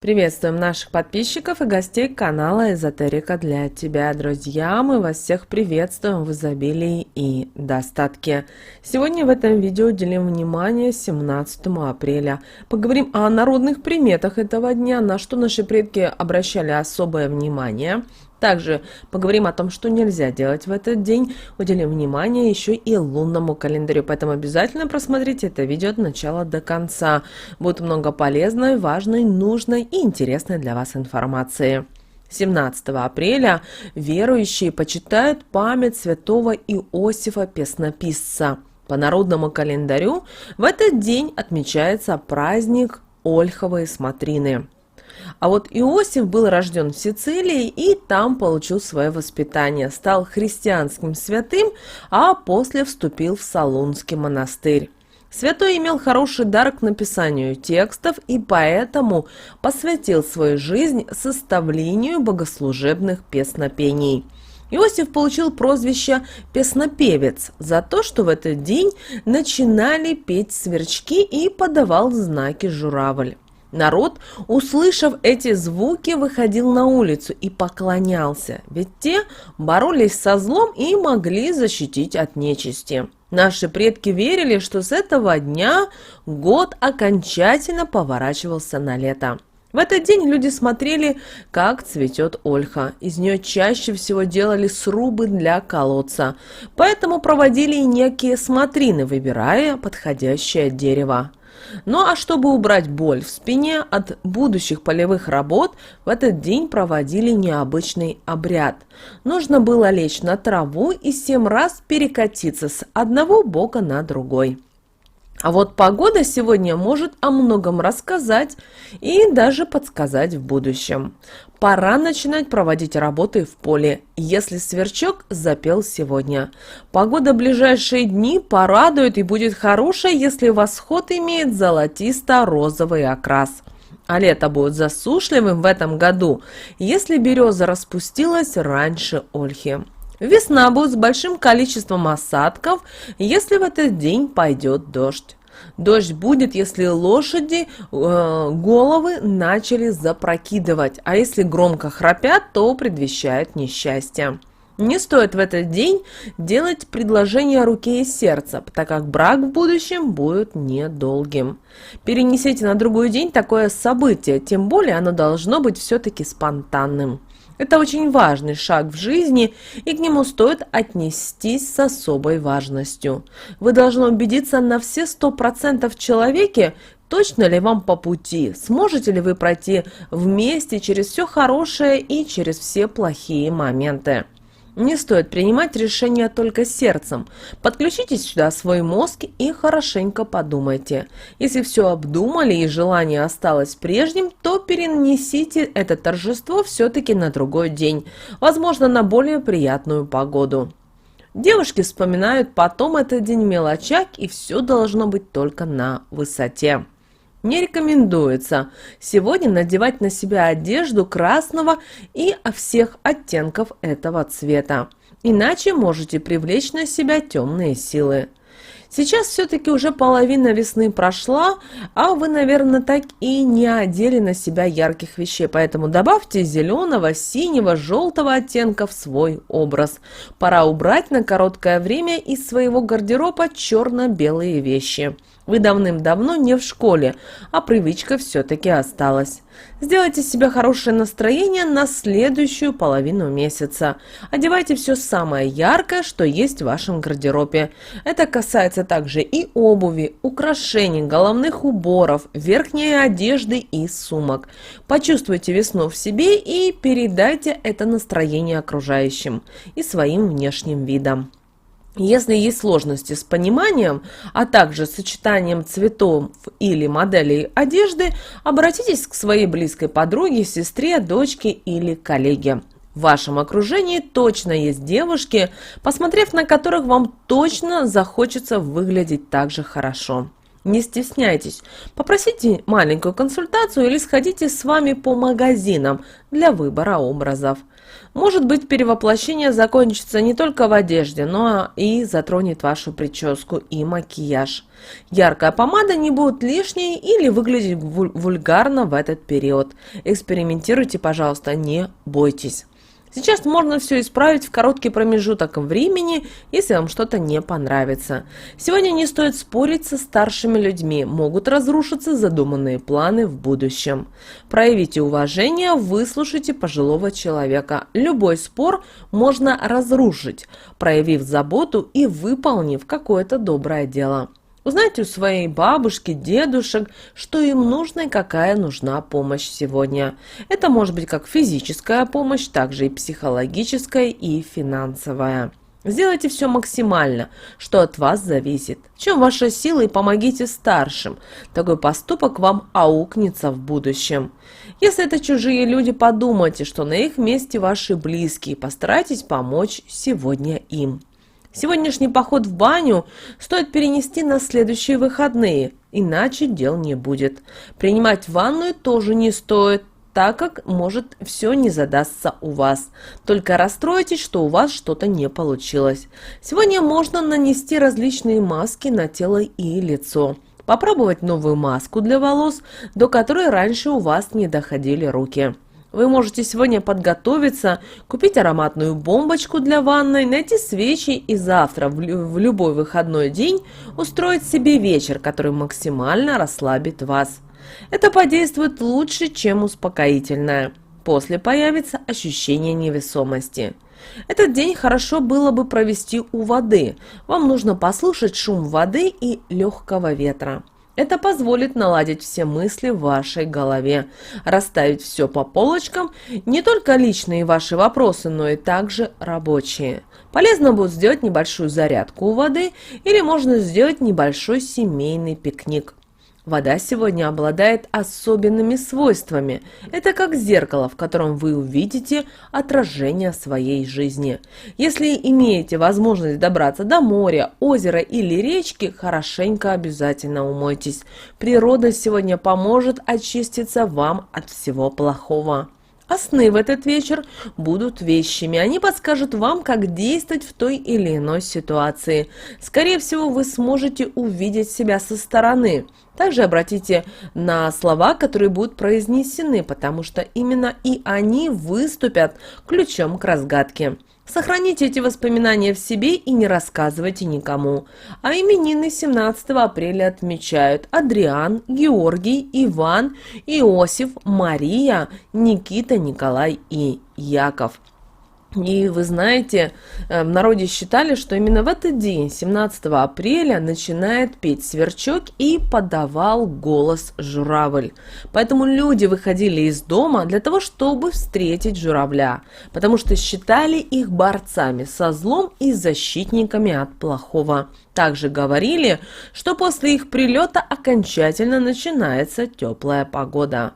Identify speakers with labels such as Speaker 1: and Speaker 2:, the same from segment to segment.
Speaker 1: Приветствуем наших подписчиков и гостей канала Эзотерика для тебя, друзья. Мы вас всех приветствуем в изобилии и достатке. Сегодня в этом видео уделим внимание 17 апреля. Поговорим о народных приметах этого дня, на что наши предки обращали особое внимание. Также поговорим о том, что нельзя делать в этот день. Уделим внимание еще и лунному календарю, поэтому обязательно просмотрите это видео от начала до конца. Будет много полезной, важной, нужной и интересной для вас информации. 17 апреля верующие почитают память святого Иосифа Песнописца. По народному календарю в этот день отмечается праздник Ольховой Смотрины. А вот Иосиф был рожден в Сицилии и там получил свое воспитание, стал христианским святым, а после вступил в Солунский монастырь. Святой имел хороший дар к написанию текстов и поэтому посвятил свою жизнь составлению богослужебных песнопений. Иосиф получил прозвище «песнопевец» за то, что в этот день начинали петь сверчки и подавал знаки журавль. Народ, услышав эти звуки, выходил на улицу и поклонялся, ведь те боролись со злом и могли защитить от нечисти. Наши предки верили, что с этого дня год окончательно поворачивался на лето. В этот день люди смотрели, как цветет ольха. Из нее чаще всего делали срубы для колодца, поэтому проводили и некие смотрины, выбирая подходящее дерево. Ну а чтобы убрать боль в спине от будущих полевых работ, в этот день проводили необычный обряд. Нужно было лечь на траву и 7 раз перекатиться с одного бока на другой. А вот погода сегодня может о многом рассказать и даже подсказать в будущем. Пора начинать проводить работы в поле, если сверчок запел сегодня. Погода в ближайшие дни порадует и будет хорошая, если восход имеет золотисто-розовый окрас. А лето будет засушливым в этом году, если береза распустилась раньше ольхи. Весна будет с большим количеством осадков, если в этот день пойдет дождь. Дождь будет, если лошади головы начали запрокидывать, а если громко храпят, то предвещает несчастье. Не стоит в этот день делать предложение руке и сердца, так как брак в будущем будет недолгим. Перенесите на другой день такое событие, тем более оно должно быть все-таки спонтанным. Это очень важный шаг в жизни, и к нему стоит отнестись с особой важностью. Вы должны убедиться на все 100% в человеке, точно ли вам по пути, сможете ли вы пройти вместе через все хорошее и через все плохие моменты. Не стоит принимать решения только сердцем. Подключите сюда свой мозг и хорошенько подумайте. Если все обдумали и желание осталось прежним, то перенесите это торжество все-таки на другой день, возможно, на более приятную погоду. Девушки вспоминают потом этот день в мелочах, и все должно быть только на высоте. Не рекомендуется сегодня надевать на себя одежду красного и всех оттенков этого цвета, иначе можете привлечь на себя темные силы. Сейчас все-таки уже половина весны прошла, а вы, наверное, так и не одели на себя ярких вещей, поэтому добавьте зеленого, синего, желтого оттенка в свой образ. Пора убрать на короткое время из своего гардероба черно-белые вещи. Вы давным-давно не в школе, а привычка все-таки осталась. Сделайте себе хорошее настроение на следующую половину месяца. Одевайте все самое яркое, что есть в вашем гардеробе. Это касается также и обуви, украшений, головных уборов, верхней одежды и сумок. Почувствуйте весну в себе и передайте это настроение окружающим и своим внешним видом. Если есть сложности с пониманием, а также сочетанием цветов или моделей одежды, обратитесь к своей близкой подруге, сестре, дочке или коллеге. В вашем окружении точно есть девушки, посмотрев на которых вам точно захочется выглядеть так же хорошо. Не стесняйтесь, попросите маленькую консультацию или сходите с вами по магазинам для выбора образов. Может быть, перевоплощение закончится не только в одежде, но и затронет вашу прическу и макияж. Яркая помада не будет лишней или выглядеть вульгарно в этот период. Экспериментируйте, пожалуйста, не бойтесь. Сейчас можно все исправить в короткий промежуток времени, если вам что-то не понравится. Сегодня не стоит спорить со старшими людьми, могут разрушиться задуманные планы в будущем. Проявите уважение, выслушайте пожилого человека. Любой спор можно разрушить, проявив заботу и выполнив какое-то доброе дело. Узнайте у своей бабушки, дедушек, что им нужно и какая нужна помощь сегодня. Это может быть как физическая помощь, так же и психологическая и финансовая. Сделайте все максимально, что от вас зависит. В чем ваша сила, и помогите старшим. Такой поступок вам аукнется в будущем. Если это чужие люди, подумайте, что на их месте ваши близкие. Постарайтесь помочь сегодня им. Сегодняшний поход в баню стоит перенести на следующие выходные, иначе дел не будет. Принимать ванную тоже не стоит, так как может все не задастся у вас. Только расстроитесь, что у вас что-то не получилось. Сегодня можно нанести различные маски на тело и лицо. Попробовать новую маску для волос, до которой раньше у вас не доходили руки. Вы можете сегодня подготовиться, купить ароматную бомбочку для ванной, найти свечи и завтра в любой выходной день устроить себе вечер, который максимально расслабит вас. Это подействует лучше, чем успокоительное. После появится ощущение невесомости. Этот день хорошо было бы провести у воды. Вам нужно послушать шум воды и легкого ветра. Это позволит наладить все мысли в вашей голове, расставить все по полочкам, не только личные ваши вопросы, но и также рабочие. Полезно будет сделать небольшую зарядку у воды или можно сделать небольшой семейный пикник. Вода сегодня обладает особенными свойствами. Это как зеркало, в котором вы увидите отражение своей жизни. Если имеете возможность добраться до моря, озера или речки, хорошенько обязательно умойтесь. Природа сегодня поможет очиститься вам от всего плохого. А сны в этот вечер будут вещими. Они подскажут вам, как действовать в той или иной ситуации. Скорее всего, вы сможете увидеть себя со стороны. Также обратите на слова, которые будут произнесены, потому что именно и они выступят ключом к разгадке. Сохраните эти воспоминания в себе и не рассказывайте никому. А именины 17 апреля отмечают Адриан, Георгий, Иван, Иосиф, Мария, Никита, Николай и Яков. И вы знаете, в народе считали, что именно в этот день, 17 апреля, начинает петь сверчок и подавал голос журавль. Поэтому люди выходили из дома для того, чтобы встретить журавля, потому что считали их борцами со злом и защитниками от плохого. Также говорили, что после их прилета окончательно начинается теплая погода.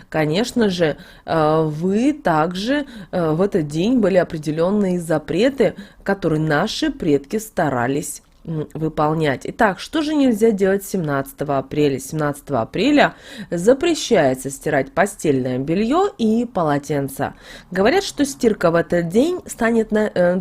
Speaker 1: Конечно же, вы также в этот день были определенные запреты, которые наши предки старались выполнять. Итак, что же нельзя делать 17 апреля? 17 апреля запрещается стирать постельное белье и полотенца. Говорят, что стирка в этот день станет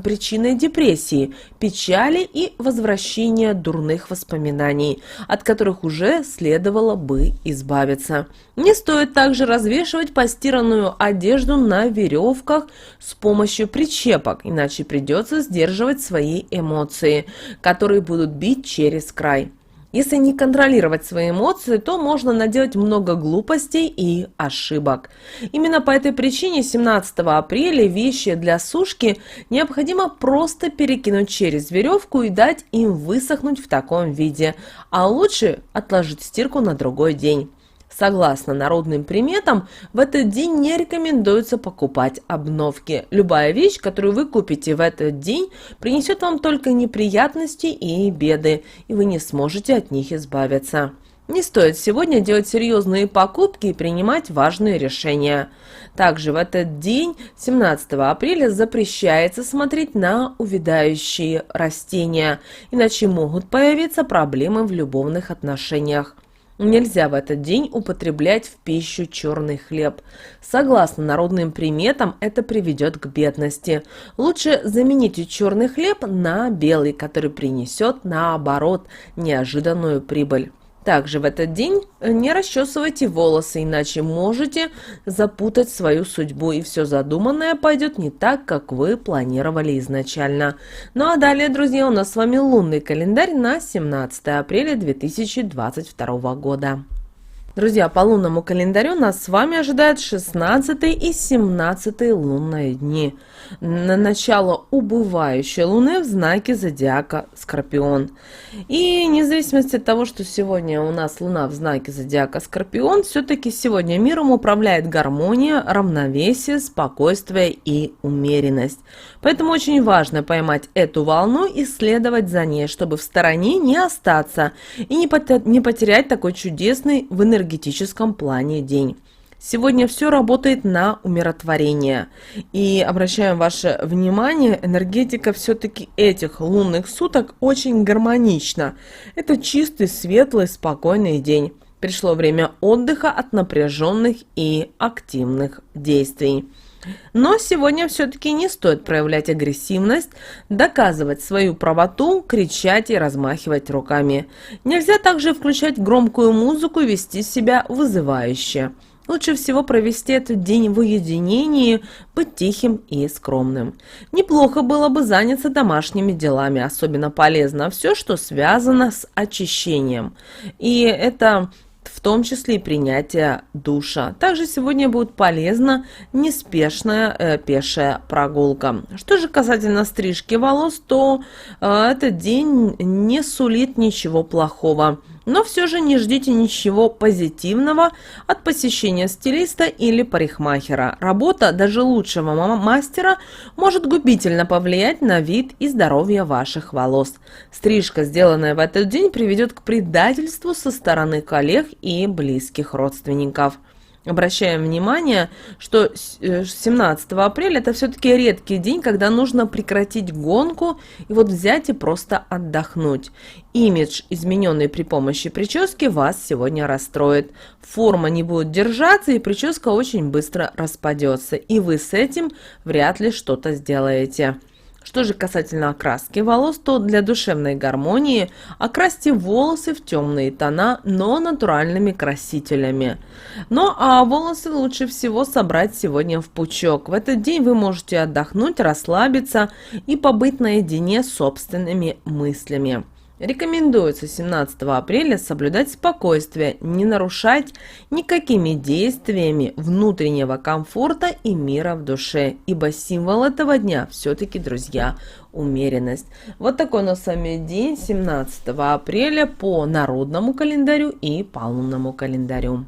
Speaker 1: причиной депрессии, печали и возвращения дурных воспоминаний, от которых уже следовало бы избавиться. Не стоит также развешивать постиранную одежду на веревках с помощью причепок, иначе придется сдерживать свои эмоции, которые будут бить через край. Если не контролировать свои эмоции, то можно наделать много глупостей и ошибок. Именно по этой причине 17 апреля вещи для сушки необходимо просто перекинуть через веревку и дать им высохнуть в таком виде, а лучше отложить стирку на другой день. Согласно народным приметам, в этот день не рекомендуется покупать обновки. Любая вещь, которую вы купите в этот день, принесет вам только неприятности и беды, и вы не сможете от них избавиться. Не стоит сегодня делать серьезные покупки и принимать важные решения. Также в этот день, 17 апреля, запрещается смотреть на увядающие растения, иначе могут появиться проблемы в любовных отношениях. Нельзя в этот день употреблять в пищу черный хлеб. Согласно народным приметам, это приведет к бедности. Лучше замените черный хлеб на белый, который принесет, наоборот, неожиданную прибыль. Также в этот день не расчесывайте волосы, иначе можете запутать свою судьбу, и все задуманное пойдет не так, как вы планировали изначально. Ну а далее, друзья, у нас с вами лунный календарь на 17 апреля 2022 года. Друзья, по лунному календарю нас с вами ожидает 16 и 17 лунные дни. На начало убывающей луны в знаке зодиака Скорпион. И независимо от того, что сегодня у нас луна в знаке зодиака Скорпион, все-таки сегодня миром управляет гармония, равновесие, спокойствие и умеренность. Поэтому очень важно поймать эту волну и следовать за ней, чтобы в стороне не остаться и не потерять такой чудесный в энергетическом плане день. Сегодня все работает на умиротворение. И обращаем ваше внимание, энергетика все-таки этих лунных суток очень гармонична. Это чистый, светлый, спокойный день. Пришло время отдыха от напряженных и активных действий. Но сегодня все-таки не стоит проявлять агрессивность, доказывать свою правоту, кричать и размахивать руками. Нельзя также включать громкую музыку и вести себя вызывающе. Лучше всего провести этот день в уединении, быть тихим и скромным. Неплохо было бы заняться домашними делами, особенно полезно все, что связано с очищением. И это в том числе и принятие душа. Также сегодня будет полезна неспешная пешая прогулка. Что же касательно стрижки волос, то этот день не сулит ничего плохого. Но все же не ждите ничего позитивного от посещения стилиста или парикмахера. Работа даже лучшего мастера может губительно повлиять на вид и здоровье ваших волос. Стрижка, сделанная в этот день, приведет к предательству со стороны коллег и близких родственников. Обращаем внимание, что 17 апреля это все-таки редкий день, когда нужно прекратить гонку и вот взять и просто отдохнуть. Имидж, измененный при помощи прически, вас сегодня расстроит. Форма не будет держаться, и прическа очень быстро распадется, и вы с этим вряд ли что-то сделаете. Что же касательно окраски волос, то для душевной гармонии окрасьте волосы в темные тона, но натуральными красителями. Ну а волосы лучше всего собрать сегодня в пучок. В этот день вы можете отдохнуть, расслабиться и побыть наедине с собственными мыслями. Рекомендуется 17 апреля соблюдать спокойствие, не нарушать никакими действиями внутреннего комфорта и мира в душе, ибо символ этого дня все-таки, друзья, умеренность. Вот такой у нас с вами день 17 апреля по народному календарю и по лунному календарю.